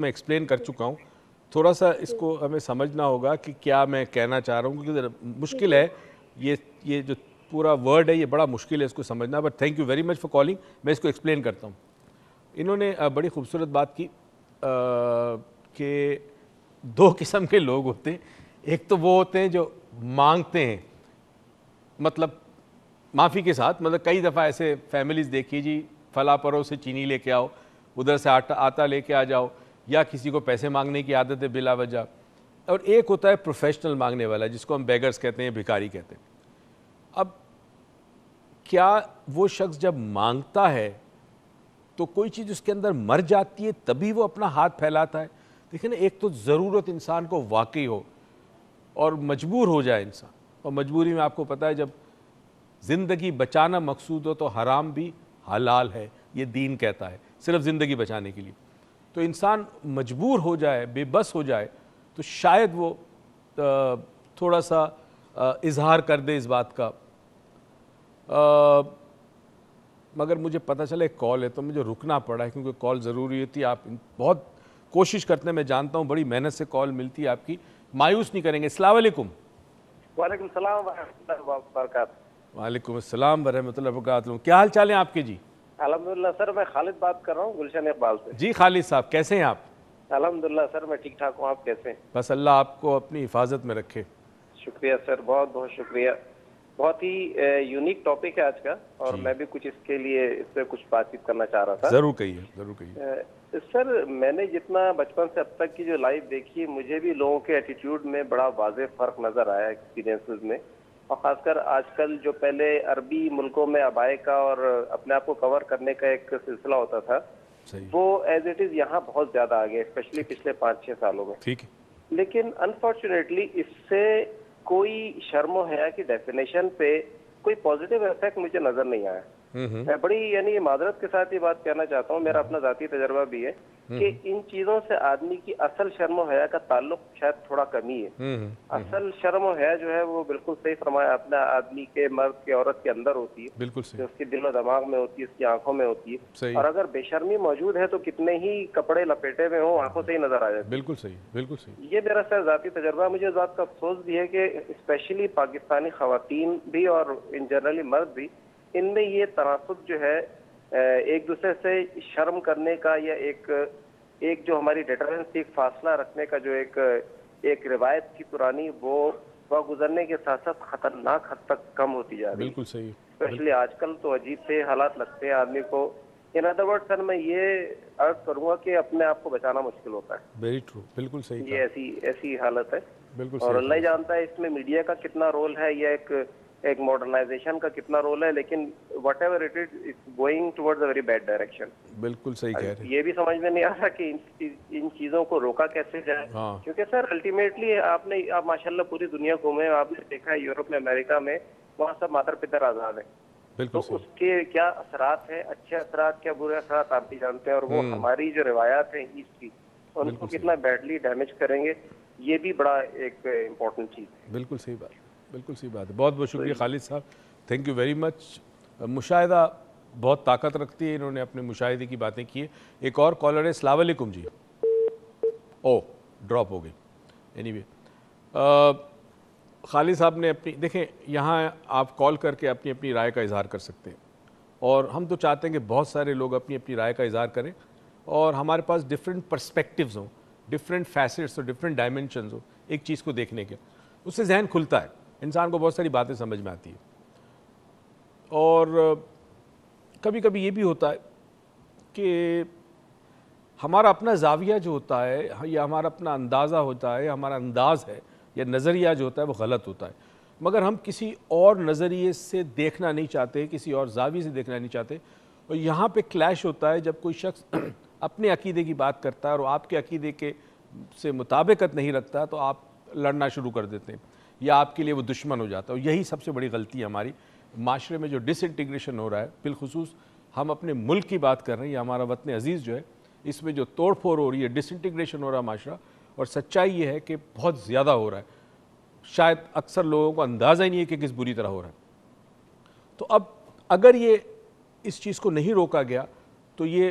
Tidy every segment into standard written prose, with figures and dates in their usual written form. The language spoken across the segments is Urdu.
میں ایکسپلین کر چکا ہوں. تھوڑا سا اس کو ہمیں سمجھنا ہوگا کہ کیا میں کہنا چاہ رہا ہوں, کیونکہ مشکل ہے یہ جو پورا ورڈ ہے یہ بڑا مشکل ہے اس کو سمجھنا. But thank you very much for calling. میں اس کو ایکسپلین کرتا ہوں. انہوں نے بڑی خوبصورت بات کی کہ دو قسم کے لوگ ہوتے ہیں. ایک تو وہ ہوتے ہیں جو مانگتے ہیں, مطلب معافی کے ساتھ, مطلب کئی دفعہ ایسے فیملیز دیکھی جی فلاں پرو سے چینی لے کے آؤ, ادھر سے آٹا لے کے آ جاؤ, یا کسی کو پیسے مانگنے کی عادت ہے بلا وجہ. اور ایک ہوتا ہے پروفیشنل مانگنے والا جس کو ہم بیگرز کہتے ہیں, بھکاری کہتے ہیں. اب کیا وہ شخص جب مانگتا ہے تو کوئی چیز اس کے اندر مر جاتی ہے تبھی وہ اپنا ہاتھ پھیلاتا ہے؟ دیکھیں نا, ایک تو ضرورت انسان کو واقعی ہو اور مجبور ہو جائے انسان, اور مجبوری میں آپ کو پتہ ہے جب زندگی بچانا مقصود ہو تو حرام بھی حلال ہے, یہ دین کہتا ہے, صرف زندگی بچانے کے لیے. تو انسان مجبور ہو جائے, بے بس ہو جائے, تو شاید وہ تھوڑا سا اظہار کر دے اس بات کا. مگر مجھے پتہ چلا ایک کال ہے تو مجھے رکنا پڑا ہے کیونکہ کال ضروری ہوتی ہے. آپ بہت کوشش کرتے ہیں, میں جانتا ہوں بڑی محنت سے کال ملتی ہے آپ کی, مایوس نہیں کریں گے. السلام علیکم. وعلیکم السلام ورحمۃ اللہ وبرکاتہ. وعلیکم السلام ورحمۃ اللہ وبرکاتہ. کیا حال چال ہیں آپ کے جی؟ الحمدللہ سر, میں خالد بات کر رہا ہوں گلشن اقبال سے. جی خالد صاحب, کیسے ہیں آپ؟ الحمدللہ سر, میں ٹھیک ٹھاک ہوں. آپ کیسے ہیں؟ بس اللہ آپ کو اپنی حفاظت میں رکھے. شکریہ سر, بہت بہت شکریہ. بہت ہی یونیک ٹاپک ہے آج کا, اور میں بھی کچھ اس کے لیے اس سے کچھ بات چیت کرنا چاہ رہا تھا. ضرور کہیے, ضرور کہیے. سر, میں نے جتنا بچپن سے اب تک کی جو لائف دیکھی ہے, مجھے بھی لوگوں کے ایٹیٹیوڈ میں بڑا واضح فرق نظر آیا ایکسپیرینسز میں. اور خاص کر آج کل جو پہلے عربی ملکوں میں ابائے کا اور اپنے آپ کو کور کرنے کا ایک سلسلہ ہوتا تھا, وہ ایز اٹ از یہاں بہت زیادہ آ گیا, اسپیشلی پچھلے 5-6 سالوں میں. ٹھیک ہے. لیکن انفارچونیٹلی اس سے کوئی شرم و حیا کی ڈیفینیشن پہ کوئی پازیٹیو افیکٹ مجھے نظر نہیں آیا. میں بڑی یعنی معذرت کے ساتھ یہ بات کہنا چاہتا ہوں, میرا اپنا ذاتی تجربہ بھی ہے کہ ان چیزوں سے آدمی کی اصل شرم و حیا کا تعلق شاید تھوڑا کمی ہے. اصل شرم و حیا جو ہے وہ بالکل صحیح فرمایا اپنا, آدمی کے, مرد کے, عورت کے اندر ہوتی ہے, بالکل صحیح, اس کے دل و دماغ میں ہوتی ہے, اس کی آنکھوں میں ہوتی ہے. اور اگر بے شرمی موجود ہے تو کتنے ہی کپڑے لپیٹے میں ہوں, آنکھوں سے ہی نظر آ جاتے. بالکل صحیح, بالکل صحیح. یہ میرا سر ذاتی تجربہ ہے. مجھے اس بات کا افسوس بھی ہے کہ اسپیشلی پاکستانی خواتین بھی اور ان جنرلی مرد بھی, ان میں یہ تناسب جو ہے ایک دوسرے سے شرم کرنے کا, یا ایک جو ہماری ڈیٹرنس تھی, ایک فاصلہ رکھنے کا جو ایک روایت تھی پرانی, وہ گزرنے کے ساتھ ساتھ خطرناک حد تک کم ہوتی جا رہی ہے. بالکل صحیح. اسپیشلی آج کل تو عجیب سے حالات لگتے ہیں آدمی کو. ان ادر ورڈ سر, میں یہ عرض کروں گا کہ اپنے آپ کو بچانا مشکل ہوتا ہے. ویری ٹرو, بالکل صحیح. یہ ایسی حالت ہے. بالکل اور صحیح. اللہ ہی جانتا ہے اس میں میڈیا کا کتنا رول ہے, یا ایک ماڈرنائزیشن کا کتنا رول ہے, لیکن whatever it is, it's going towards a very bad direction. بالکل صحیح کہہ رہے ہیں. یہ بھی سمجھ میں نہیں آ رہا کہ ان چیزوں کو روکا کیسے جائے. کیونکہ سر الٹیمیٹلی آپ ماشاء اللہ پوری دنیا گھومے, آپ نے دیکھا ہے یورپ میں, امریکہ میں, وہاں سب مادر پتر آزاد ہیں. تو اس کے کیا اثرات ہیں, اچھے اثرات کیا برے اثرات, آپ بھی جانتے ہیں. اور وہ ہماری جو روایات ہیں ایسٹ کی, ان کو کتنا بیڈلی ڈیمیج کریں گے, یہ بھی بڑا ایک امپورٹنٹ چیز ہے. بالکل صحیح بات, بالکل صحیح بات ہے. بہت بہت شکریہ خالد صاحب, تھینک یو ویری مچ. مشاہدہ بہت طاقت رکھتی ہے, انہوں نے اپنے مشاہدے کی باتیں کی ہے. ایک اور کالر ہے. السلام علیکم جی. او ڈراپ ہو گئی. اینی وے, خالد صاحب نے اپنی, دیکھیں یہاں آپ کال کر کے اپنی رائے کا اظہار کر سکتے ہیں, اور ہم تو چاہتے ہیں کہ بہت سارے لوگ اپنی رائے کا اظہار کریں, اور ہمارے پاس ڈفرینٹ پرسپیکٹیوز ہوں, ڈفرینٹ فیسٹس اور ڈفرینٹ ڈائمنشنز ہوں ایک چیز کو دیکھنے کے. اس سے ذہن کھلتا ہے, انسان کو بہت ساری باتیں سمجھ میں آتی ہیں. اور کبھی کبھی یہ بھی ہوتا ہے کہ ہمارا اپنا زاویہ جو ہوتا ہے, یا ہمارا اپنا اندازہ ہوتا ہے, ہمارا انداز ہے یا نظریہ جو ہوتا ہے وہ غلط ہوتا ہے, مگر ہم کسی اور نظریے سے دیکھنا نہیں چاہتے, کسی اور زاویے سے دیکھنا نہیں چاہتے. اور یہاں پہ کلیش ہوتا ہے جب کوئی شخص اپنے عقیدے کی بات کرتا ہے اور آپ کے عقیدے کے سے مطابقت نہیں رکھتا, تو آپ لڑنا شروع کر دیتے ہیں, یا آپ کے لیے وہ دشمن ہو جاتا ہے. اور یہی سب سے بڑی غلطی ہے ہماری معاشرے میں, جو ڈس انٹیگریشن ہو رہا ہے. بالخصوص ہم اپنے ملک کی بات کر رہے ہیں, یا ہمارا وطن عزیز جو ہے, اس میں جو توڑ پھوڑ ہو رہی ہے, ڈس انٹیگریشن ہو رہا ہے معاشرہ. اور سچائی یہ ہے کہ بہت زیادہ ہو رہا ہے, شاید اکثر لوگوں کو اندازہ ہی نہیں ہے کہ کس بری طرح ہو رہا ہے. تو اب اگر یہ اس چیز کو نہیں روکا گیا تو یہ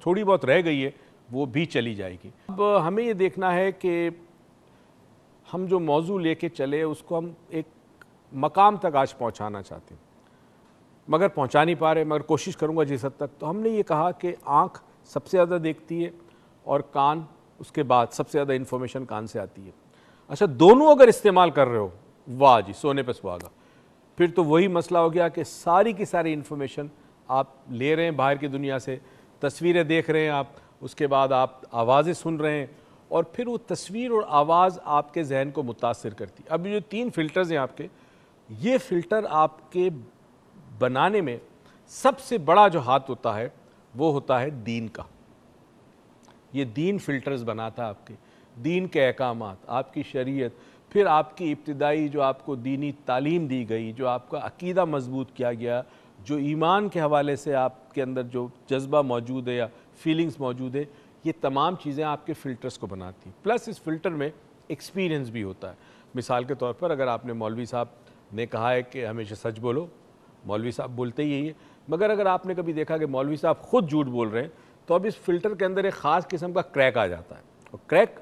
تھوڑی بہت رہ گئی ہے وہ بھی چلی جائے گی. اب ہمیں یہ دیکھنا ہے کہ ہم جو موضوع لے کے چلے اس کو ہم ایک مقام تک آج پہنچانا چاہتے ہیں, مگر پہنچا نہیں پا رہے, مگر کوشش کروں گا جس حد تک. تو ہم نے یہ کہا کہ آنکھ سب سے زیادہ دیکھتی ہے اور کان اس کے بعد سب سے زیادہ انفارمیشن کان سے آتی ہے. اچھا دونوں اگر استعمال کر رہے ہو, واہ جی سونے پہ سہاگا. پھر تو وہی مسئلہ ہو گیا کہ ساری کی ساری انفارمیشن آپ لے رہے ہیں باہر کی دنیا سے, تصویریں دیکھ رہے ہیں آپ, اس کے بعد آپ آوازیں سن رہے ہیں, اور پھر وہ تصویر اور آواز آپ کے ذہن کو متاثر کرتی. اب یہ جو 3 فلٹرز ہیں آپ کے, یہ فلٹر آپ کے بنانے میں سب سے بڑا جو ہاتھ ہوتا ہے وہ ہوتا ہے دین کا. یہ دین فلٹرز بناتا ہے آپ کے دین کے احکامات, آپ کی شریعت, پھر آپ کی ابتدائی جو آپ کو دینی تعلیم دی گئی, جو آپ کا عقیدہ مضبوط کیا گیا, جو ایمان کے حوالے سے آپ کے اندر جو جذبہ موجود ہے یا فیلنگز موجود ہے, یہ تمام چیزیں آپ کے فلٹرز کو بناتی ہیں. پلس اس فلٹر میں ایکسپیرینس بھی ہوتا ہے. مثال کے طور پر اگر آپ نے مولوی صاحب نے کہا ہے کہ ہمیشہ سچ بولو, مولوی صاحب بولتے ہی یہی ہے, مگر اگر آپ نے کبھی دیکھا کہ مولوی صاحب خود جھوٹ بول رہے ہیں تو اب اس فلٹر کے اندر ایک خاص قسم کا کریک آ جاتا ہے, اور کریک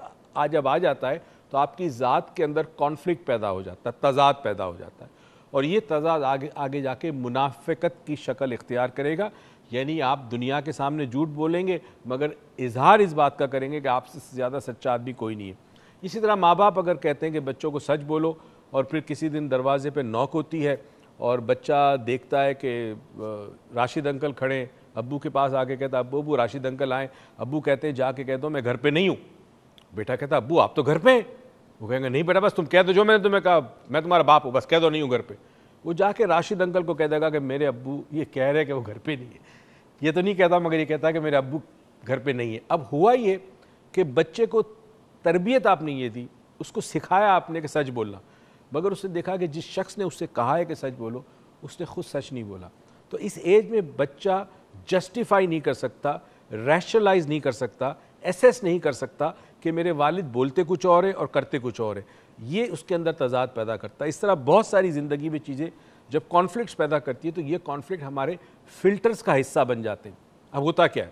جب آ جاتا ہے تو آپ کی ذات کے اندر کانفلکٹ پیدا ہو جاتا ہے, تضاد پیدا ہو جاتا ہے, اور یہ تضاد آگے جا کے منافقت کی شکل اختیار کرے گا. یعنی آپ دنیا کے سامنے جھوٹ بولیں گے مگر اظہار اس بات کا کریں گے کہ آپ سے زیادہ سچا آدمی کوئی نہیں ہے. اسی طرح ماں باپ اگر کہتے ہیں کہ بچوں کو سچ بولو, اور پھر کسی دن دروازے پہ نوک ہوتی ہے اور بچہ دیکھتا ہے کہ راشد انکل کھڑے ہیں, ابو کے پاس آ کے کہتا ہے ابو راشد انکل آئیں, ابو کہتے ہیں جا کے کہہ دو میں گھر پہ نہیں ہوں. بیٹا کہتا ابو آپ تو گھر پہ ہیں, وہ کہیں گے نہیں بیٹا بس تم کہہ دو جو میں نے تمہیں کہا, میں تمہارا باپ ہوں, بس کہہ دو نہیں ہوں گھر پہ. وہ جا کے راشد انکل کو کہہ دے گا کہ میرے ابو یہ کہہ رہے کہ وہ گھر پہ نہیں ہے. یہ تو نہیں کہتا مگر یہ کہتا ہے کہ میرے ابو گھر پہ نہیں ہے. اب ہوا یہ کہ بچے کو تربیت آپ نے یہ دی, اس کو سکھایا آپ نے کہ سچ بولنا, مگر اس نے دیکھا کہ جس شخص نے اس سے کہا ہے کہ سچ بولو اس نے خود سچ نہیں بولا. تو اس ایج میں بچہ جسٹیفائی نہیں کر سکتا, ریشنلائز نہیں کر سکتا, ایسیس نہیں کر سکتا کہ میرے والد بولتے کچھ اور ہے اور کرتے کچھ اور ہے. یہ اس کے اندر تضاد پیدا کرتا ہے. اس طرح بہت ساری زندگی میں چیزیں جب کانفلکٹس پیدا کرتی ہے تو یہ کانفلکٹ ہمارے فلٹرز کا حصہ بن جاتے ہیں. اب ہوتا کیا ہے,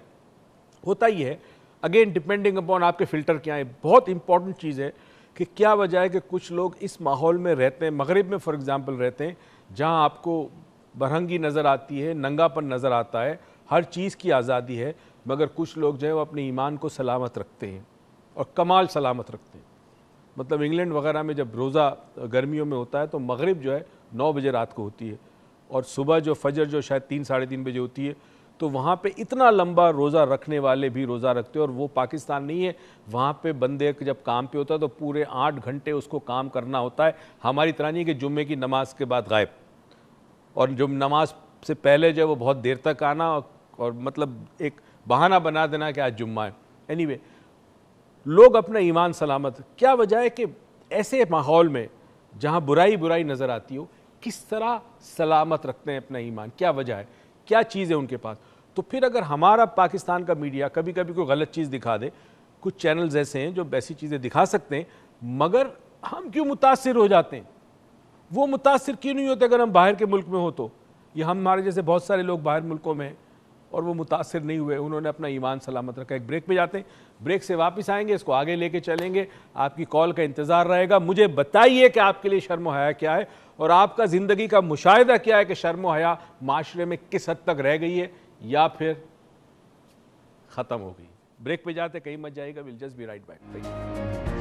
ہوتا یہ ہے اگین ڈپینڈنگ اپون آپ کے فلٹر کیا ہیں. بہت امپورٹنٹ چیز ہے کہ کیا وجہ ہے کہ کچھ لوگ اس ماحول میں رہتے ہیں, مغرب میں فار ایگزامپل رہتے ہیں, جہاں آپ کو برہنگی نظر آتی ہے, ننگا پن نظر آتا ہے, ہر چیز کی آزادی ہے, مگر کچھ لوگ جو ہے وہ اپنے ایمان کو سلامت رکھتے ہیں اور کمال سلامت رکھتے ہیں. مطلب انگلینڈ وغیرہ میں جب روزہ گرمیوں میں ہوتا ہے تو مغرب جو ہے 9 بجے رات کو ہوتی ہے, اور صبح جو فجر جو شاید 3 ساڑھے 3 بجے ہوتی ہے, تو وہاں پہ اتنا لمبا روزہ رکھنے والے بھی روزہ رکھتے ہیں. اور وہ پاکستان نہیں ہے, وہاں پہ بندے جب کام پہ ہوتا ہے تو پورے 8 گھنٹے اس کو کام کرنا ہوتا ہے. ہماری طرح نہیں کہ جمعے کی نماز کے بعد غائب, اور جو نماز سے پہلے جو ہے وہ بہت دیر تک آنا, اور مطلب ایک بہانہ بنا دینا کہ آج جمعہ ہے. اینی وے لوگ اپنا ایمان سلامت, کیا وجہ ہے کہ ایسے ماحول میں جہاں برائی نظر آتی ہو کس طرح سلامت رکھتے ہیں اپنا ایمان, کیا وجہ ہے, کیا چیز ہے ان کے پاس. تو پھر اگر ہمارا پاکستان کا میڈیا کبھی کبھی کوئی غلط چیز دکھا دے, کچھ چینلز ایسے ہیں جو ایسی چیزیں دکھا سکتے ہیں, مگر ہم کیوں متاثر ہو جاتے ہیں؟ وہ متاثر کیوں نہیں ہوتے اگر ہم باہر کے ملک میں ہو تو؟ یہ ہمارے جیسے بہت سارے لوگ باہر ملکوں میں ہیں اور وہ متاثر نہیں ہوئے, انہوں نے اپنا ایمان سلامت رکھا. ایک بریک پہ جاتے ہیں, بریک سے واپس آئیں گے, اس کو آگے لے کے چلیں گے. آپ کی کال کا انتظار رہے گا. مجھے بتائیے کہ آپ کے لیے شرم و حیا کیا ہے, اور آپ کا زندگی کا مشاہدہ کیا ہے کہ شرم و حیا معاشرے میں کس حد تک رہ گئی ہے یا پھر ختم ہو گئی. بریک پہ جاتے, کہیں مت جائے گا. Well just be right back.